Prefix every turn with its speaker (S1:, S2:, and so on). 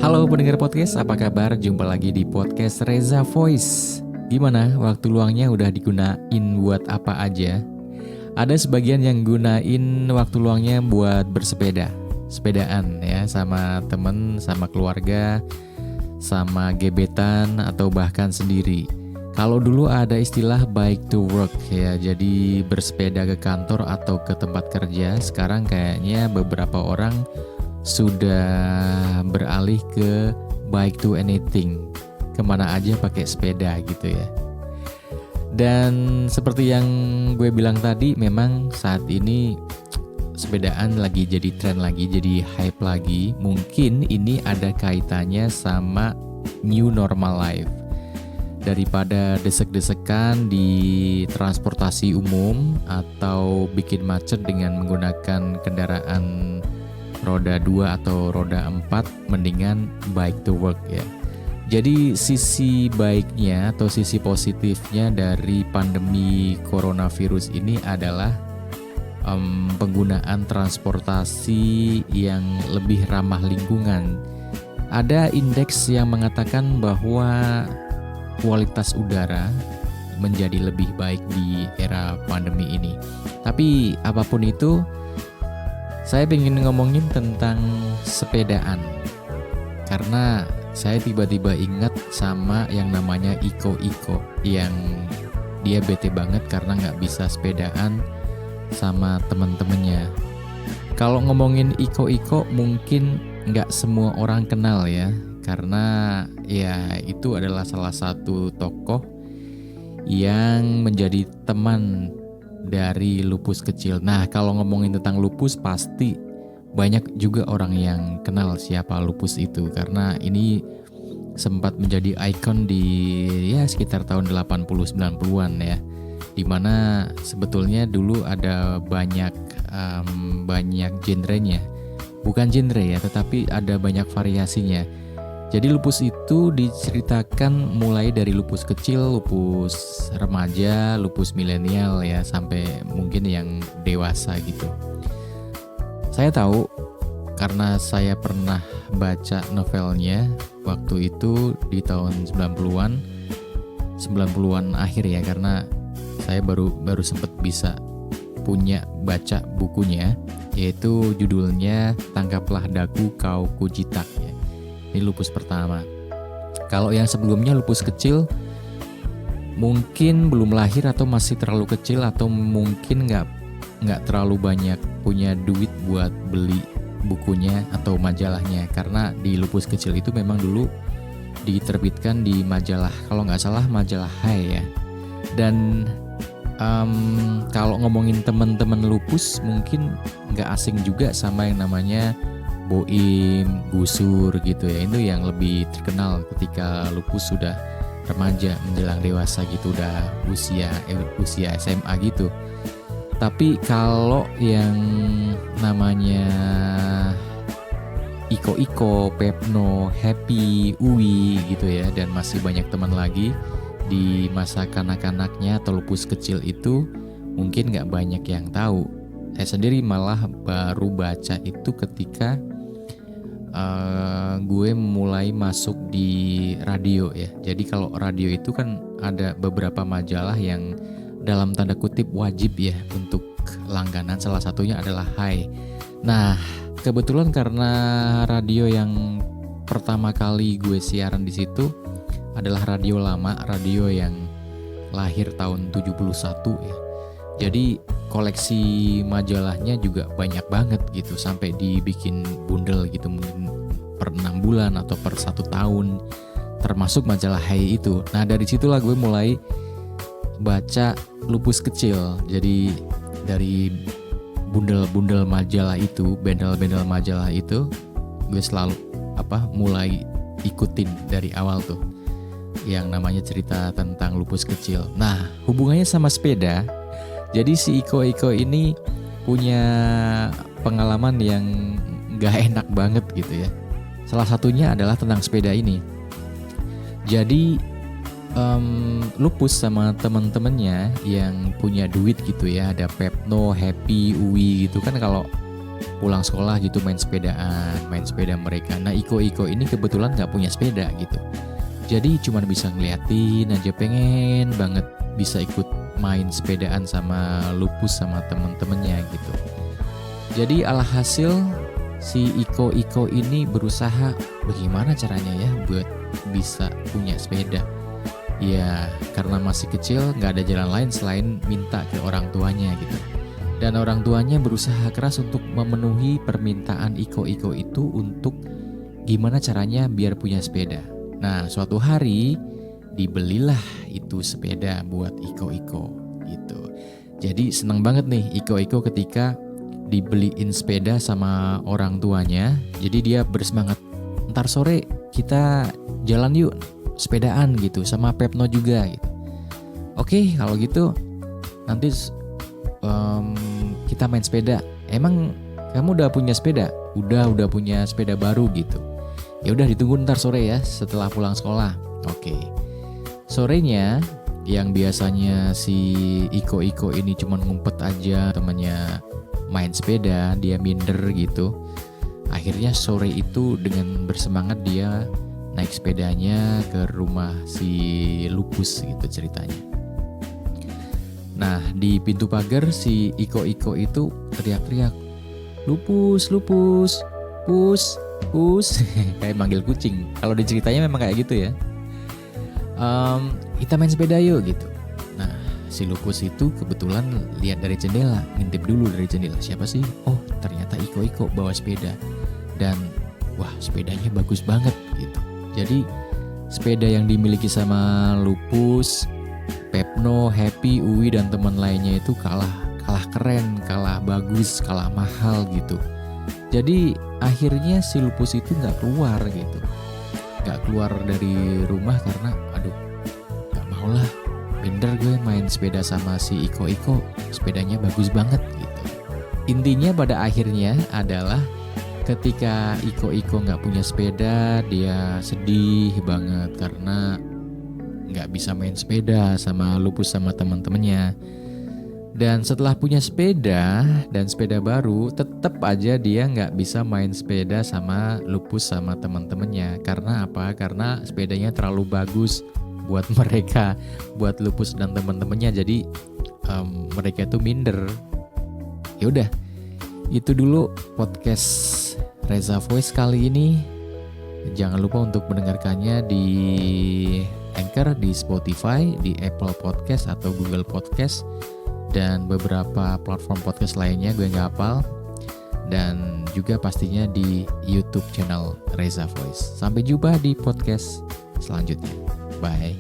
S1: Halo pendengar podcast, apa kabar? Jumpa lagi di podcast Reza Voice. Gimana waktu luangnya udah digunain buat apa aja? Ada sebagian yang gunain waktu luangnya buat bersepeda, sepedaan ya, sama temen, sama keluarga, sama gebetan, atau bahkan sendiri. Kalau dulu ada istilah bike to work ya, jadi bersepeda ke kantor atau ke tempat kerja. Sekarang kayaknya beberapa orang sudah beralih ke bike to anything, kemana aja pakai sepeda gitu ya. Dan seperti yang gue bilang tadi, memang saat ini sepedaan lagi jadi tren lagi, jadi hype lagi. Mungkin ini ada kaitannya sama new normal life. Daripada desek-desekan di transportasi umum atau bikin macet dengan menggunakan kendaraan roda 2 atau roda 4, mendingan bike to work ya. Jadi sisi baiknya atau sisi positifnya dari pandemi coronavirus ini adalah penggunaan transportasi yang lebih ramah lingkungan. Ada indeks yang mengatakan bahwa kualitas udara menjadi lebih baik di era pandemi ini. Tapi apapun itu, saya ingin ngomongin tentang sepedaan, karena saya tiba-tiba ingat sama yang namanya Iko yang dia bete banget karena nggak bisa sepedaan sama temen-temennya. Kalau ngomongin Iko mungkin nggak semua orang kenal ya, karena ya itu adalah salah satu tokoh yang menjadi teman dari Lupus kecil. Nah, kalau ngomongin tentang Lupus, pasti banyak juga orang yang kenal siapa Lupus itu, karena ini sempat menjadi ikon di ya sekitar tahun 80-90-an ya, dimana sebetulnya dulu ada banyak genrenya, bukan genre ya, tetapi ada banyak variasinya. Jadi lupus itu diceritakan mulai dari lupus kecil, lupus remaja, lupus milenial ya, sampai mungkin yang dewasa gitu. Saya tahu karena saya pernah baca novelnya waktu itu di tahun 90-an akhir ya, karena saya baru sempat bisa punya baca bukunya, yaitu judulnya Tangkaplah Daku Kau Kujitak ya. Ini lupus pertama. Kalau yang sebelumnya lupus kecil, mungkin belum lahir atau masih terlalu kecil, atau mungkin nggak terlalu banyak punya duit buat beli bukunya atau majalahnya. Karena di lupus kecil itu memang dulu diterbitkan di majalah, kalau nggak salah majalah Hai ya. Dan kalau ngomongin teman-teman lupus, mungkin nggak asing juga sama yang namanya Boim, Gusur gitu ya. Itu yang lebih terkenal ketika lupus sudah remaja menjelang dewasa gitu, udah usia SMA gitu. Tapi kalau yang namanya Iko, Pepno, Happy, Uwi gitu ya, dan masih banyak teman lagi di masa kanak-kanaknya atau lupus kecil itu, mungkin gak banyak yang tahu. Saya sendiri malah baru baca itu ketika gue mulai masuk di radio ya. Jadi kalau radio itu kan ada beberapa majalah yang dalam tanda kutip wajib ya untuk langganan, salah satunya adalah Hai. Nah, kebetulan karena radio yang pertama kali gue siaran di situ adalah radio lama, radio yang lahir tahun 71 ya. Jadi koleksi majalahnya juga banyak banget gitu, sampai dibikin bundel gitu, mungkin per 6 bulan atau per 1 tahun, termasuk majalah Hai itu. Nah, dari situlah gue mulai baca lupus kecil. Jadi dari bundel-bundel majalah itu, bendel-bendel majalah itu, gue selalu mulai ikutin dari awal tuh, yang namanya cerita tentang lupus kecil. Nah, hubungannya sama sepeda. Jadi si Iko ini punya pengalaman yang gak enak banget gitu ya. Salah satunya adalah tentang sepeda ini. Jadi Lupus sama temen-temennya yang punya duit gitu ya, ada Pepno, Happy, Uwi gitu kan. Kalau pulang sekolah gitu main sepeda mereka. Nah Iko ini kebetulan nggak punya sepeda gitu. Jadi cuma bisa ngeliatin aja, pengen banget bisa ikut main sepedaan sama Lupus sama temen-temennya gitu. Jadi alhasil si Iko ini berusaha bagaimana caranya ya buat bisa punya sepeda. Ya karena masih kecil gak ada jalan lain selain minta ke orang tuanya gitu. Dan orang tuanya berusaha keras untuk memenuhi permintaan Iko itu untuk gimana caranya biar punya sepeda. Nah suatu hari dibelilah itu sepeda buat Iko gitu. Jadi seneng banget nih Iko ketika dibeliin sepeda sama orang tuanya. Jadi dia bersemangat, ntar sore kita jalan yuk sepedaan gitu sama Pepno juga gitu. Oke kalau gitu nanti kita main sepeda. Emang kamu udah punya sepeda? Udah punya sepeda baru gitu. Ya udah ditunggu ntar sore ya setelah pulang sekolah. Oke. Sorenya yang biasanya si Iko ini cuma ngumpet aja temannya main sepeda, dia minder gitu. Akhirnya sore itu dengan bersemangat dia naik sepedanya ke rumah si Lupus gitu ceritanya. Nah di pintu pagar si Iko itu teriak-teriak, Lupus, pus, kayak manggil kucing. Kalau diceritanya memang kayak gitu ya. Kita main sepeda yuk gitu. Nah si Lupus itu kebetulan lihat dari jendela, ngintip dulu dari jendela, siapa sih? Oh ternyata Iko bawa sepeda. Dan wah sepedanya bagus banget gitu. Jadi sepeda yang dimiliki sama Lupus, Pepno, Happy, Uwi dan teman lainnya itu kalah keren, kalah bagus, kalah mahal gitu. Jadi akhirnya si Lupus itu gak keluar gitu. Gak keluar dari rumah karena aduh gak maulah, minder gue main sepeda sama si Iko, sepedanya bagus banget gitu. Intinya pada akhirnya adalah ketika Iko gak punya sepeda, dia sedih banget karena gak bisa main sepeda sama Lupus sama teman-temannya. Dan setelah punya sepeda dan sepeda baru, tetap aja dia gak bisa main sepeda sama Lupus sama teman-temannya. Karena apa? Karena sepedanya terlalu bagus buat mereka, buat Lupus dan teman-temannya. Jadi mereka itu minder. Ya udah, itu dulu podcast Reza Voice kali ini. Jangan lupa untuk mendengarkannya di Anchor, di Spotify, di Apple Podcast atau Google Podcast, dan beberapa platform podcast lainnya gue gak hafal. Dan juga pastinya di YouTube channel Reza Voice. Sampai jumpa di podcast selanjutnya. Bye.